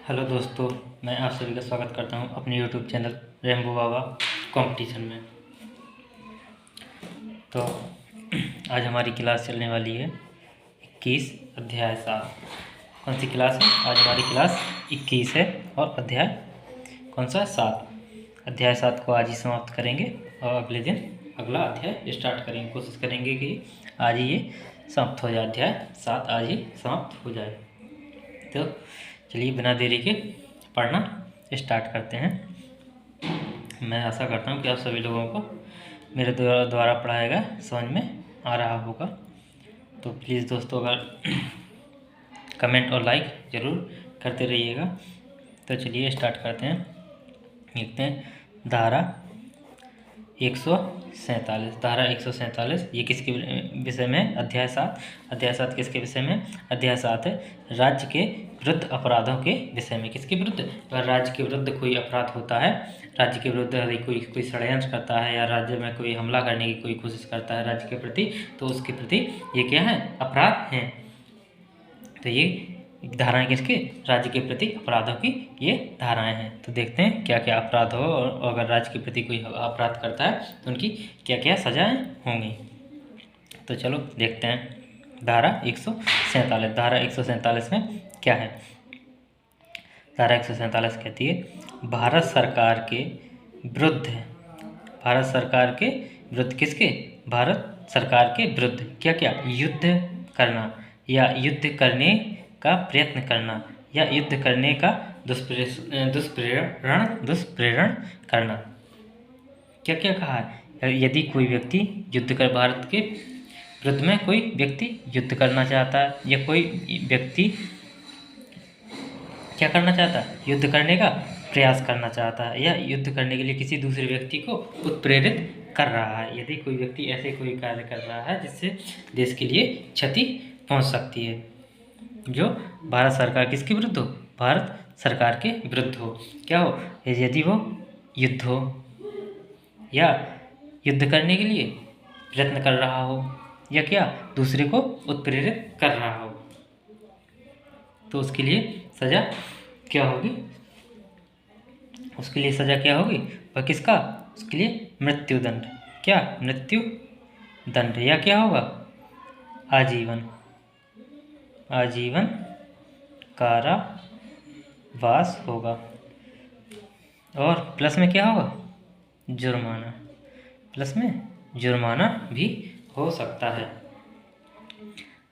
Hello दोस्तों, मैं आप सभी का स्वागत करता हूं अपने यूट्यूब चैनल रेम्बो बाबा कंपटीशन में। तो आज हमारी क्लास चलने वाली है 21 अध्याय 7। कौन सी क्लास है? आज हमारी क्लास 21 है और अध्याय कौन सा? 7। अध्याय 7 को आज ही समाप्त करेंगे और अगले दिन अगला अध्याय स्टार्ट करेंगे। कोशिश करेंगे कि आज ही ये समाप्त हो जाए, अध्याय 7 आज ही समाप्त हो जाए। तो चलिए बिना देरी के पढ़ना स्टार्ट करते हैं। मैं आशा करता हूँ कि आप सभी लोगों को मेरे द्वारा पढ़ाया गया समझ में आ रहा होगा। तो प्लीज़ दोस्तों, अगर कमेंट और लाइक ज़रूर करते रहिएगा। तो चलिए स्टार्ट करते हैं। देखते हैं धारा 147। धारा 147 ये किसके विषय में? अध्याय 7। अध्याय 7 किसके विषय में? अध्याय 7 है राज्य के विरुद्ध अपराधों के विषय में। किसके विरुद्ध? अगर राज्य के विरुद्ध कोई अपराध होता है, राज्य के विरुद्ध यदि कोई षड्यंत्र करता है या राज्य में कोई हमला करने की कोई कोशिश करता है राज्य के प्रति, तो उसके प्रति ये क्या है? अपराध हैं। तो ये धाराएं किसके? राज्य के प्रति अपराधों की ये धाराएं हैं। तो देखते हैं क्या क्या अपराध हो, और अगर राज्य के प्रति कोई अपराध करता है तो उनकी क्या क्या सजाएं होंगी। तो चलो देखते हैं धारा 147। धारा 147 में क्या है? धारा 147 कहती है भारत सरकार के विरुद्ध। भारत सरकार के विरुद्ध किसके? भारत सरकार के विरुद्ध क्या क्या? युद्ध करना या युद्ध करने का प्रयत्न करना या युद्ध करने का दुष्प्रेरण करना। क्या क्या कहा है? यदि कोई व्यक्ति युद्ध कर भारत के विरुद्ध में कोई व्यक्ति युद्ध करना चाहता है या कोई व्यक्ति क्या करना चाहता है? युद्ध करने का प्रयास करना चाहता है या युद्ध करने के लिए किसी दूसरे व्यक्ति को उत्प्रेरित कर रहा है। यदि कोई व्यक्ति ऐसे कोई कार्य कर रहा है जिससे देश के लिए क्षति पहुंच सकती है, जो भारत सरकार किसके विरुद्ध हो? भारत सरकार के विरुद्ध हो। क्या हो? यदि वो युद्ध हो या युद्ध करने के लिए प्रयत्न कर रहा हो या क्या दूसरे को उत्प्रेरित कर रहा हो, तो उसके लिए सजा क्या होगी? उसके लिए सजा क्या होगी? वह किसका? उसके लिए मृत्युदंड। क्या? मृत्यु दंड या क्या होगा? आजीवन। आजीवन कारावास होगा। और प्लस में क्या होगा? जुर्माना। प्लस में जुर्माना भी हो सकता है।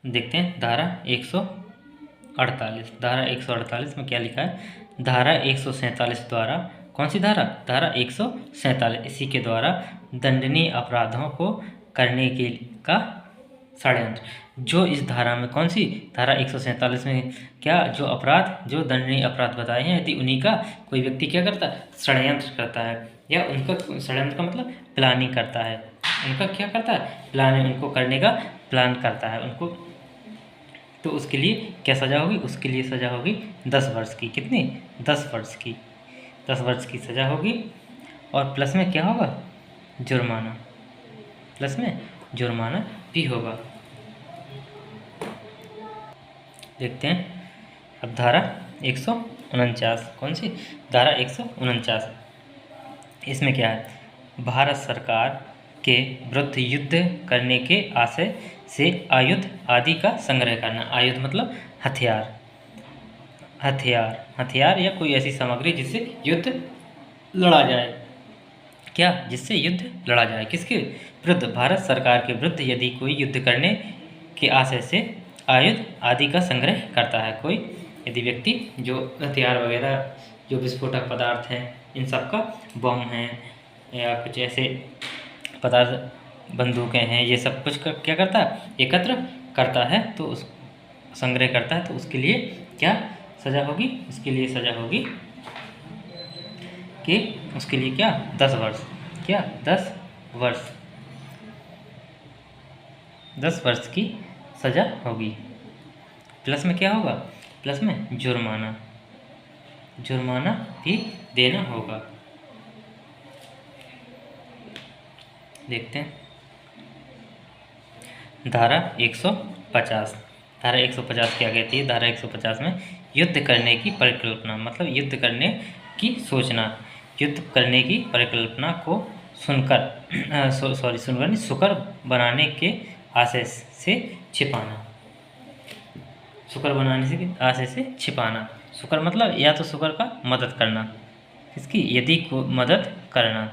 देखते हैं धारा 148। धारा 148 में क्या लिखा है? धारा 147 द्वारा, कौन सी धारा? धारा 147, इसी के द्वारा दंडनीय अपराधों को करने के का षड्यंत्र। जो इस धारा में, कौन सी धारा 147 में क्या जो अपराध, जो दंडनीय अपराध बताए हैं, यदि उन्हीं का कोई व्यक्ति क्या करता है? षड्यंत्र करता है, या उनका षड्यंत्र का मतलब प्लानिंग करता है। उनका क्या करता है? प्लानिंग, उनको करने का प्लान करता है उनको, तो उसके लिए क्या सज़ा होगी? उसके लिए सज़ा होगी 10 वर्ष की। कितनी? 10 वर्ष की। 10 वर्ष की सज़ा होगी। और प्लस में क्या होगा? जुर्माना। प्लस में जुर्माना भी होगा। देखते हैं अब धारा 149। कौन सी? धारा 149। इसमें क्या है? भारत सरकार के विरुद्ध युद्ध करने के आशय से आयुध आदि का संग्रह करना। आयुध मतलब हथियार। हथियार या कोई ऐसी सामग्री जिससे युद्ध लड़ा जाए। क्या? जिससे युद्ध लड़ा जाए। किसके विरुद्ध? भारत सरकार के विरुद्ध यदि कोई युद्ध करने के आशय से आयुध आदि का संग्रह करता है, कोई यदि व्यक्ति जो हथियार वगैरह, जो विस्फोटक पदार्थ हैं, इन सब का, बम हैं या कुछ ऐसे पदार्थ, बंदूकें हैं, ये सब कुछ क्या करता है? एकत्र करता है, तो उस संग्रह करता है, तो उसके लिए क्या सज़ा होगी? उसके लिए सज़ा होगी कि उसके लिए क्या? 10 वर्ष। क्या? 10 वर्ष। 10 वर्ष की सज़ा होगी। प्लस में क्या होगा? प्लस में जुर्माना। जुर्माना भी देना होगा। देखते हैं धारा 150। धारा 150 क्या कहती है? धारा 150 में युद्ध करने की परिकल्पना, मतलब युद्ध करने की सोचना, युद्ध करने की परिकल्पना को सुनकर सुनकर नहीं, सुकर बनाने के आशय से छिपाना, शुक्र बनाने से आशय से छिपाना। शुक्र मतलब या तो शुक्र का मदद करना, इसकी यदि को मदद करना।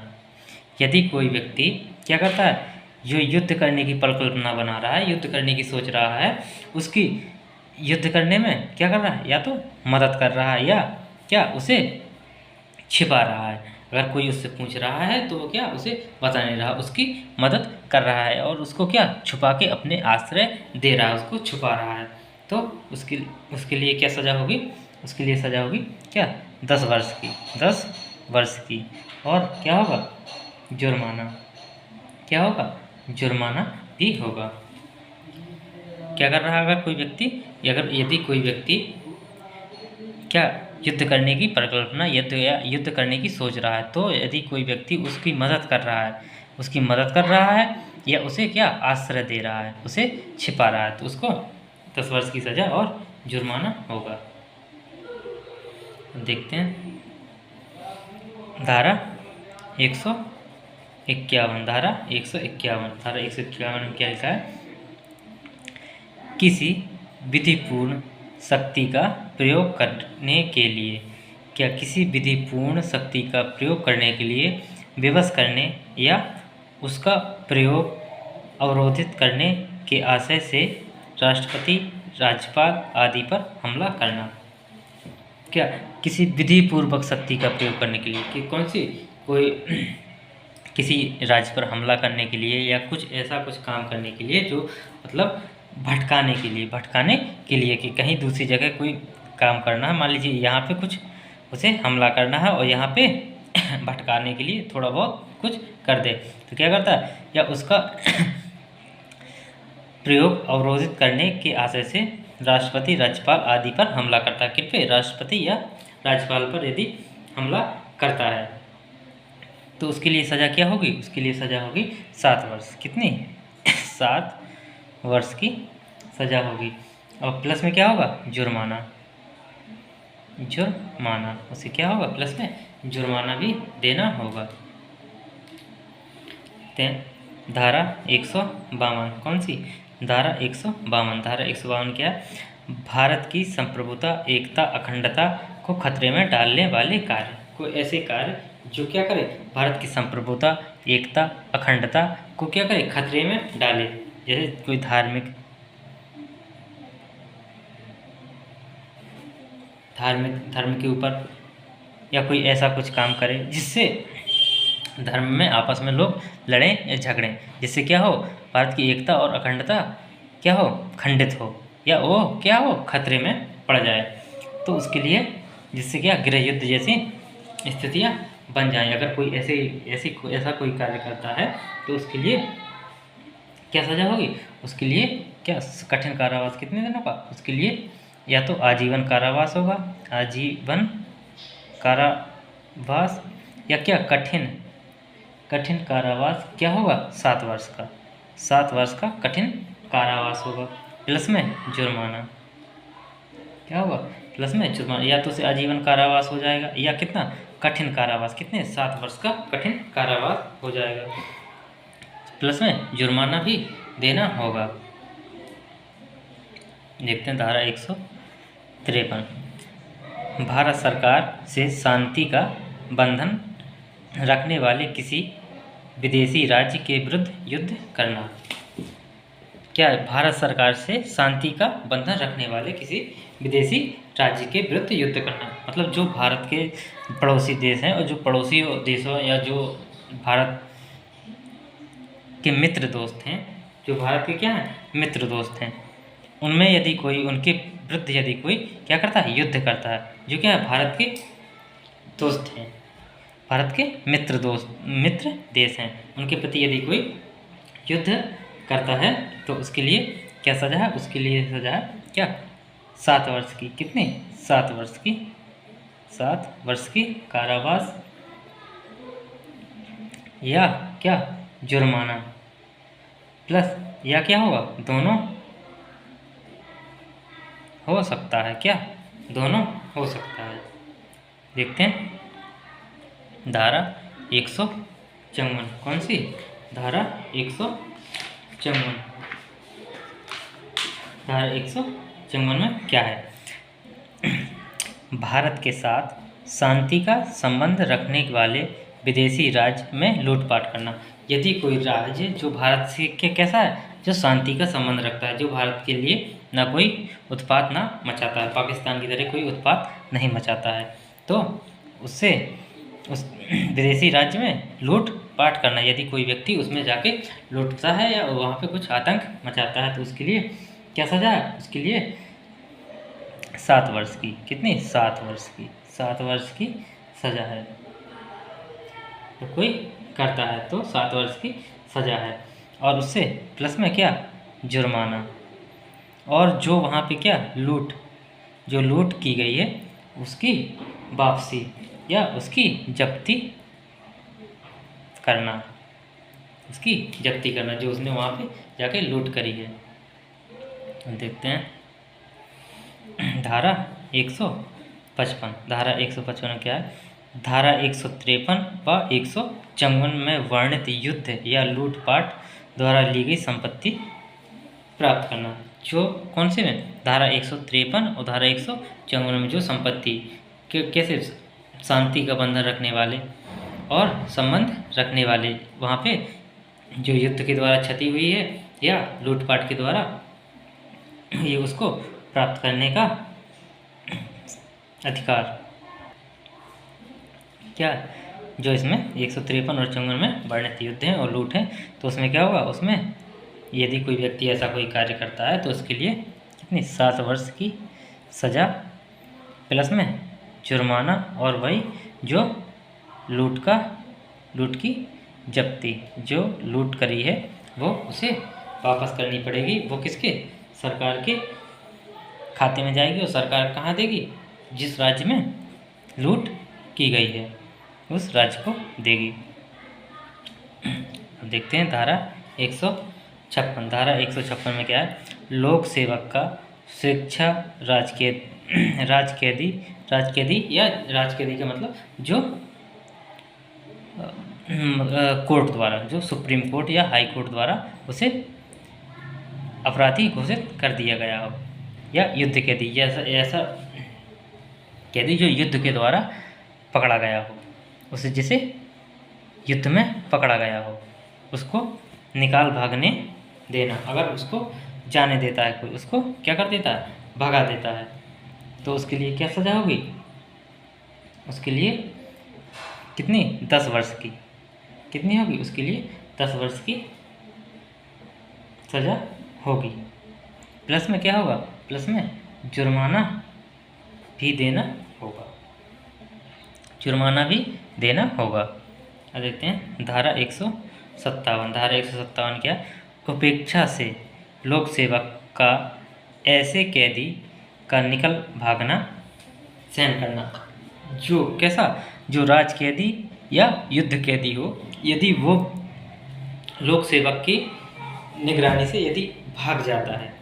यदि कोई व्यक्ति क्या करता है, जो युद्ध करने की परिकल्पना बना रहा है, युद्ध करने की सोच रहा है, उसकी युद्ध करने में क्या कर रहा है, या तो मदद कर रहा है या क्या उसे छिपा रहा है। अगर कोई उससे पूछ रहा है तो वो क्या उसे बता नहीं रहा, उसकी मदद कर रहा है और उसको क्या छुपा के अपने आश्रय दे रहा है, उसको छुपा रहा है। तो उसके लिए क्या सज़ा होगी, उसके लिए सज़ा होगी क्या 10 वर्ष की, 10 वर्ष की। और क्या होगा, जुर्माना, क्या होगा, जुर्माना भी होगा। क्या कर रहा है अगर कोई व्यक्ति, अगर यदि कोई व्यक्ति क्या युद्ध करने की परिकल्पना युद्ध करने की सोच रहा है, तो यदि कोई व्यक्ति उसकी मदद कर रहा है, उसकी मदद कर रहा है या उसे क्या आश्रय दे रहा है, उसे छिपा रहा है, तो उसको 10 वर्ष की सज़ा और जुर्माना होगा। देखते हैं धारा 151, धारा 151 में क्या लिखा है, किसी विधिपूर्ण शक्ति का प्रयोग करने के लिए, क्या किसी विधिपूर्ण शक्ति का प्रयोग करने के लिए विवश करने या उसका प्रयोग अवरोधित करने के आशय से राष्ट्रपति, राज्यपाल आदि पर हमला करना। क्या किसी विधिपूर्वक शक्ति का प्रयोग करने के लिए, कि कौन सी, कोई किसी राज्य पर हमला करने के लिए या कुछ ऐसा कुछ काम करने के लिए जो मतलब भटकाने के लिए कि कहीं दूसरी जगह कोई काम करना है, मान लीजिए यहाँ पे कुछ उसे हमला करना है और यहाँ पे भटकाने के लिए थोड़ा बहुत कुछ कर दे, तो क्या करता है, या उसका प्रयोग अवरोधित करने के आशय से राष्ट्रपति, राज्यपाल आदि पर हमला करता है। किन पे, राष्ट्रपति या राज्यपाल पर यदि हमला करता है तो उसके लिए सज़ा क्या होगी, उसके लिए सज़ा होगी 7 वर्ष, कितनी 7 वर्ष की सज़ा होगी। और प्लस में क्या होगा, जुर्माना, उसे क्या होगा, प्लस में जुर्माना भी देना होगा। धारा 152, कौन सी, धारा 152, धारा 152 क्या है, भारत की संप्रभुता, एकता, अखंडता को खतरे में डालने वाले कार्य, कोई ऐसे कार्य जो क्या करे, भारत की संप्रभुता, एकता, अखंडता को क्या करे, खतरे में डाले। जैसे कोई धर्म के ऊपर या कोई ऐसा कुछ काम करे जिससे धर्म में आपस में लोग लड़ें या झगड़ें, जिससे क्या हो, भारत की एकता और अखंडता क्या हो, खंडित हो या वो क्या हो, खतरे में पड़ जाए। तो उसके लिए जिससे क्या गृह युद्ध जैसी स्थितियाँ बन जाएं। अगर कोई ऐसा कोई कार्य करता है तो उसके लिए क्या सज़ा होगी, उसके लिए क्या कठिन कारावास, कितने दिनों का, उसके लिए या तो आजीवन कारावास होगा, आजीवन कारावास, या क्या कठिन कारावास क्या होगा, 7 वर्ष का, 7 वर्ष का कठिन कारावास होगा। प्लस में जुर्माना, क्या होगा, प्लस में जुर्माना, या तो उसे आजीवन कारावास हो जाएगा या कितना कठिन कारावास, कितने 7 वर्ष का कठिन कारावास हो जाएगा, प्लस में जुर्माना भी देना होगा। देखते हैं धारा 153, भारत सरकार से शांति का बंधन रखने वाले किसी विदेशी राज्य के विरुद्ध युद्ध करना। क्या है, भारत सरकार से शांति का बंधन रखने वाले किसी विदेशी राज्य के विरुद्ध युद्ध करना, मतलब जो भारत के पड़ोसी देश हैं और जो पड़ोसी देशों या जो भारत के मित्र दोस्त हैं, जो भारत के क्या हैं, मित्र दोस्त हैं, उनमें यदि कोई उनके विरुद्ध यदि कोई क्या करता है, युद्ध करता है, जो क्या है भारत के दोस्त हैं, भारत के मित्र देश हैं, उनके प्रति यदि कोई युद्ध करता है तो उसके लिए क्या सज़ा है, उसके लिए सज़ा है क्या 7 वर्ष की, कितनी 7 वर्ष की कारावास या क्या जुर्माना, प्लस या क्या होगा, दोनों हो सकता है, क्या दोनों हो सकता है। देखते हैं धारा 154, कौन सी धारा 154, धारा 154 में क्या है? भारत के साथ शांति का संबंध रखने वाले विदेशी राज्य में लूटपाट करना। यदि कोई राज्य जो भारत से के कैसा है, जो शांति का संबंध रखता है, जो भारत के लिए ना कोई उत्पात ना मचाता है, पाकिस्तान की तरह कोई उत्पात नहीं मचाता है, तो उससे उस विदेशी राज्य में लूटपाट करना, यदि कोई व्यक्ति उसमें जाके लूटता है या वहाँ पे कुछ आतंक मचाता है, तो उसके लिए क्या सजा है? उसके लिए 7 वर्ष की, कितनी? 7 वर्ष की, 7 वर्ष की सजा है। तो कोई करता है तो 7 वर्ष की सजा है, और उससे प्लस में क्या? जुर्माना, और जो वहाँ पे क्या? जो लूट की गई है उसकी वापसी या उसकी जब्ती करना, उसकी जब्ती करना, जो उसने वहाँ पे जाके लूट करी है। देखते हैं धारा 155, धारा 155 में क्या है? धारा 153 व 154 में वर्णित युद्ध या लूटपाट द्वारा ली गई संपत्ति प्राप्त करना। जो कौन से में? धारा 153 और धारा 154 में जो संपत्ति कैसे शांति का बंधन रखने वाले और संबंध रखने वाले, वहाँ पे जो युद्ध के द्वारा क्षति हुई है या लूटपाट के द्वारा, ये उसको प्राप्त करने का अधिकार क्या? जो इसमें 153 और 54 में वर्णित युद्ध हैं और लूट हैं, तो उसमें क्या होगा? उसमें यदि कोई व्यक्ति ऐसा कोई कार्य करता है तो उसके लिए कितनी? 7 वर्ष की सज़ा प्लस में जुर्माना, और वही जो लूट की जब्ती, जो लूट करी है वो उसे वापस करनी पड़ेगी। वो किसके? सरकार के खाते में जाएगी, और सरकार कहाँ देगी? जिस राज्य में लूट की गई है उस राज्य को देगी। अब देखते हैं धारा 156, धारा 156 में क्या है? लोक सेवक का स्वेच्छा राजकैदी का मतलब जो कोर्ट द्वारा, जो सुप्रीम कोर्ट या हाई कोर्ट द्वारा उसे अपराधी घोषित कर दिया गया हो, या युद्ध कैदी, ऐसा कैदी जो युद्ध के द्वारा पकड़ा गया हो, उसे जिसे युद्ध में पकड़ा गया हो उसको निकाल भागने देना। अगर उसको जाने देता है कोई, उसको क्या कर देता है? भगा देता है, तो उसके लिए क्या सज़ा होगी? उसके लिए कितनी? 10 वर्ष की। कितनी होगी? उसके लिए 10 वर्ष की सज़ा होगी। प्लस में क्या होगा? प्लस में जुर्माना भी देना होगा, जुर्माना भी देना होगा। अब देखते हैं धारा 157, धारा 157 क्या? उपेक्षा से लोक सेवक का ऐसे कैदी का निकल भागना सहन करना। जो कैसा? जो राज कैदी या युद्ध कैदी हो, यदि वो लोक सेवक की निगरानी से यदि भाग जाता है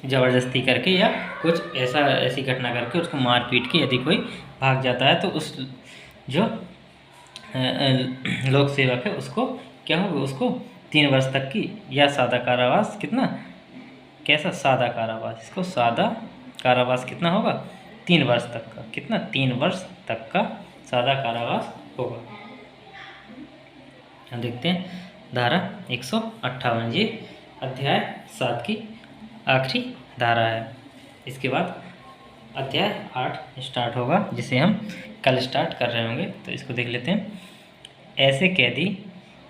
ज़बरदस्ती करके, या कुछ ऐसी घटना करके उसको मार पीट के यदि कोई भाग जाता है, तो उस जो लोक सेवक है उसको क्या होगा? उसको 3 वर्ष तक की या सादा कारावास, कितना? कैसा? सादा कारावास। इसको सादा कारावास कितना होगा? 3 वर्ष तक का। कितना? 3 वर्ष तक का सादा कारावास होगा। हम देखते हैं धारा 158, ये अध्याय 7 की आखिरी धारा है। इसके बाद अध्याय 8 स्टार्ट होगा, जिसे हम कल स्टार्ट कर रहे होंगे। तो इसको देख लेते हैं। ऐसे कैदी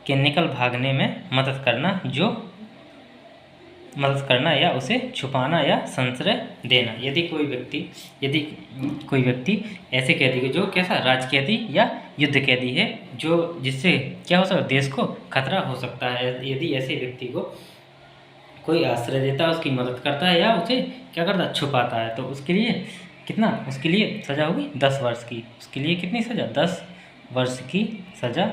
के निकल भागने में मदद करना या उसे छुपाना या संशय देना। यदि कोई व्यक्ति ऐसे कैदी को, जो कैसा? राज कैदी या युद्ध कैदी है, जो जिससे क्या हो सकता है? देश को खतरा हो सकता है, यदि ऐसे व्यक्ति को कोई आश्रय देता है, उसकी मदद करता है, या उसे क्या करता है? छुपाता है, तो उसके लिए कितना? उसके लिए सज़ा होगी 10 वर्ष की। उसके लिए कितनी सज़ा? 10 वर्ष की सज़ा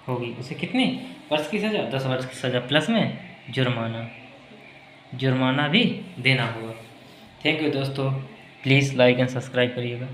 होगी। उसे कितनी वर्ष की सज़ा? 10 वर्ष की सज़ा प्लस में जुर्माना भी देना होगा। थैंक यू दोस्तों। प्लीज़ लाइक एंड सब्सक्राइब करिएगा।